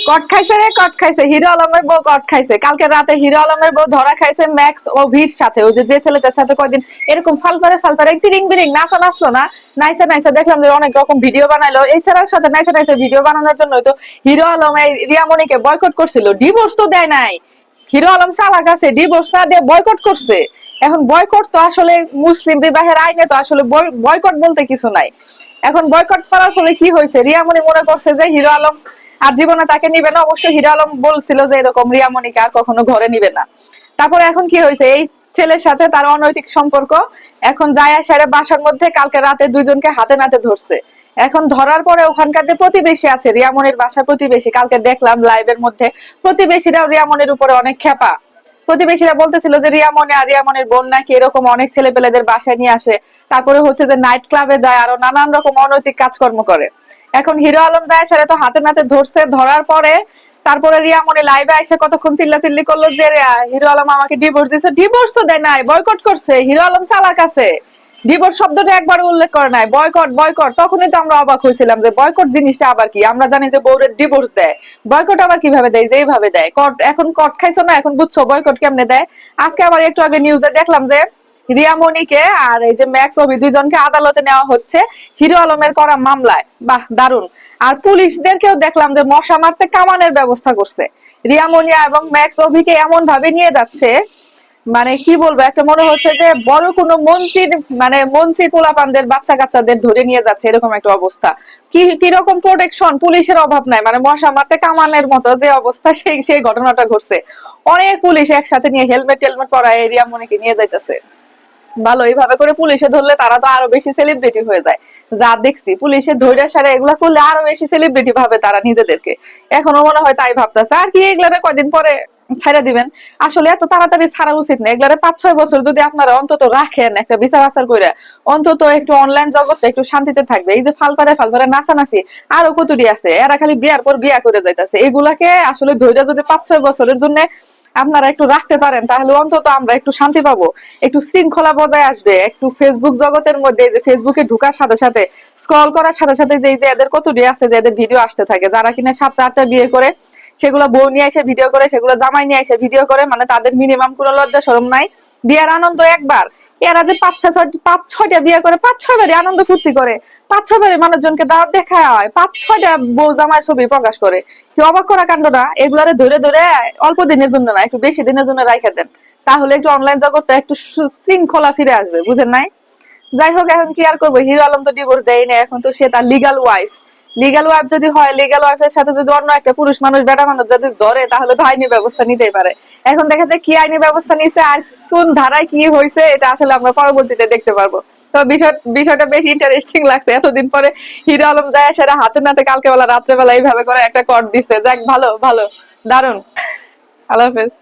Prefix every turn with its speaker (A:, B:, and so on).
A: কট খাইছে রে, কট খাইছে, হিরো আলমের বউ কট খাইছে। কালকে রাতে হিরো আলমের বউ ধরা খাইছে ম্যাক্স অভির সাথে, ওই যে ছেলেটার সাথে কয়দিন এরকম ফালফারে ফালফারে তিরিং বিরিং নাচা নাচলো না, নাইসা নাইসা দেখলাম যে অনেক রকম ভিডিও বানাইলো। এই ছেলের সাথে নাইসা নাইসা ভিডিও বানানোর জন্য তো হিরো আলম এই রিয়ামণিকে বয়কট করছিল, ডিভোর্স তো দেয় নাই। হিরো আলম চালাক আছে, ডিভোর্স না দিয়ে বয়কট করছে। এখন বয়কট তো আসলে মুসলিম বিবাহের আইনে তো আসলে বয়কট বলতে কিছু নাই। এখন বয়কট করার ফলে কি হয়েছে, রিয়ামণি মনে করছে যে হিরো আলম আর জীবনে তাকে নিবে না। অবশ্যই হিরো আলম বলছিল যে এরকম রিয়ামণিকে আর কখনো ঘরে নিবে না। তারপরে এখন কি হয়েছে, এই ছেলের সাথে তার অনৈতিক সম্পর্ক এখন যায় আসারে বাসার মধ্যে কালকে রাতে দুইজনকে হাতে নাতে ধরছে। এখন ধরার পরে ওখানকার যে প্রতিবেশী আছে, রিয়ামণির বাসার প্রতিবেশী, কালকে দেখলাম লাইভের মধ্যে প্রতিবেশীরাও রিয়ামণির উপরে অনেক খেপা। প্রতিবেশীরা বলতেছিল যে রিয়ামণি আর রিয়ামণির বোন নাকি এরকম অনেক ছেলে পেলেদের বাসায় নিয়ে আসে, তারপরে হচ্ছে যে নাইট ক্লাবে যায়, আরো নানান রকম অনৈতিক কাজকর্ম করে। এখন হিরো আলম যায় সেটা তো হাতে নাতে ধরছে, ধরার পরে তারপরে রিয়ামণি লাইভে এসে কতক্ষণ চিল্লাচিল্লি করলো যে হিরো আলম আমাকে ডিভোর্স দিয়েছে। ডিভোর্স তো দেয় নাই, বয়কট করছে। হিরো আলম চালাক আছে, ডিভোর্স শব্দটা একবার উল্লেখ করে নাই, বয়কট বয়কট। তখনই তো আমরা অবাক হয়েছিলাম যে বয়কট জিনিসটা আবার কি। আমরা জানি যে বউরের ডিভোর্স দেয়, বয়কট আবার কিভাবে দেয়, যেইভাবে দেয়। কট এখন কট খাইছো না, এখন বুঝছো বয়কট কেমনে দেয়। আজকে আবার একটু আগে নিউজে দেখলাম যে রিয়ামণিকে আর এই যে ম্যাক্স অভি দুইজনকে আদালতে নেওয়া হচ্ছে হিরো আলমের করা মামলায়। বাহ, দারুন। আর পুলিশদেরকেও দেখলাম যে মশা মারতে কামানের ব্যবস্থা করছে। রিয়ামণি এবং ম্যাক্স অভিকে এমন ভাবে নিয়ে যাচ্ছে, মানে কি বলবো, একটা মনে হচ্ছে যে বড় কোনো মন্ত্রীর, মানে মন্ত্রী পোলাপানদের বাচ্চা কাচ্চাদের ধরে নিয়ে যাচ্ছে, এরকম একটা অবস্থা। কি কিরকম প্রোটেকশন, পুলিশের অভাব নাই, মানে মশা মারতে কামানের মতো যে অবস্থা, সেই সেই ঘটনাটা ঘটছে। অনেক পুলিশ একসাথে নিয়ে হেলমেট টেলমেট পরায় রিয়ামণিকে নিয়ে যাইতেছে। ভালো, এইভাবে করে পুলিশে ধরলে তারা তো আরো বেশি সেলিব্রিটি হয়ে যায়। যা দেখছি পুলিশে ধৈর্য সারা এগুলা করলে আরো বেশি সেলিব্রিটি ভাবে তারা নিজেদেরকে। এখনো মনে হয় তাই ভাবতেছে। আর কি এগুলারে কয়দিন পরে ছাইড়া দিবেন। আসলে এত তাড়াতাড়ি ছাড়া উচিত না এগুলারে। 5-6 বছর যদি আপনারা অন্তত রাখেন একটা বিচার আচার করে, অন্তত একটু অনলাইন জগৎটা একটু শান্তিতে থাকবে। এই যে ফালপারে ফালপারে নাচানাচি আরো কতটি আছে, এরা খালি বিয়ার পর বিয়া করে যাইতেছে। এগুলাকে আসলে ধৈর্য যদি 5-6 বছরের জন্য আপনারা একটু রাখতে পারেন, তাহলে অন্তত আমরা একটু শান্তি পাবো, একটু শৃঙ্খলা বজায় আসবে। একটু ফেসবুক জগতের মধ্যে, যে ফেসবুকে ঢুকার সাথে সাথে স্ক্রল করার সাথে সাথে যে এদের কতটি আছে যে এদের ভিডিও আসতে থাকে, যারা কিনা 7টা 8টা বিয়ে করে, সেগুলো বউ নিয়ে এসে ভিডিও করে, সেগুলো জামাই নিয়ে এসে ভিডিও করে, মানে তাদের মিনিমাম কোনো লজ্জা শরম নাই। বিয়ার আনন্দ একবার, এরা যে 5-6টা বিয়ে করে, 5-6বারই আনন্দ ফুর্তি করে, 5-6বারই মানুষজনকে দাওয়াত দেখায় হয়, 5-6টা বউ জামাইয়ের ছবি প্রকাশ করে। কি অবাক করা কাণ্ড না? এগুলারে ধরে ধরে অল্প দিনের জন্য না, একটু বেশি দিনের জন্য রাইখা দেন, তাহলে একটু অনলাইন জগৎটা একটু শৃঙ্খলা ফিরে আসবে, বুঝেন নাই? যাই হোক, এখন কি আর করবো, হিরো আলম তো ডিভোর্স দেয় না, এখন তো সে তার লিগাল ওয়াইফ। লিগাল ওয়াইফ যদি হয়, লিগাল ওয়াইফের সাথে যদি অন্য একটা পুরুষ মানুষ, বেটা মানুষ যদি ধরে, তাহলে তো আইনি ব্যবস্থা নিতেই পারে। এখন দেখা যায় কি আইনি ব্যবস্থা নিচ্ছে আর কোন ধারায় কি হয়েছে, এটা আসলে আমরা পরবর্তীতে দেখতে পারবো। তো বিষয়টা বেশ ইন্টারেস্টিং লাগছে। এতদিন পরে হিরো আলম যায় সেটা হাতে নাতে কালকে বেলা রাত্রেবেলা এইভাবে করে একটা কট দিচ্ছে। যাক, ভালো ভালো, দারুন। আল্লাহ হাফেজ।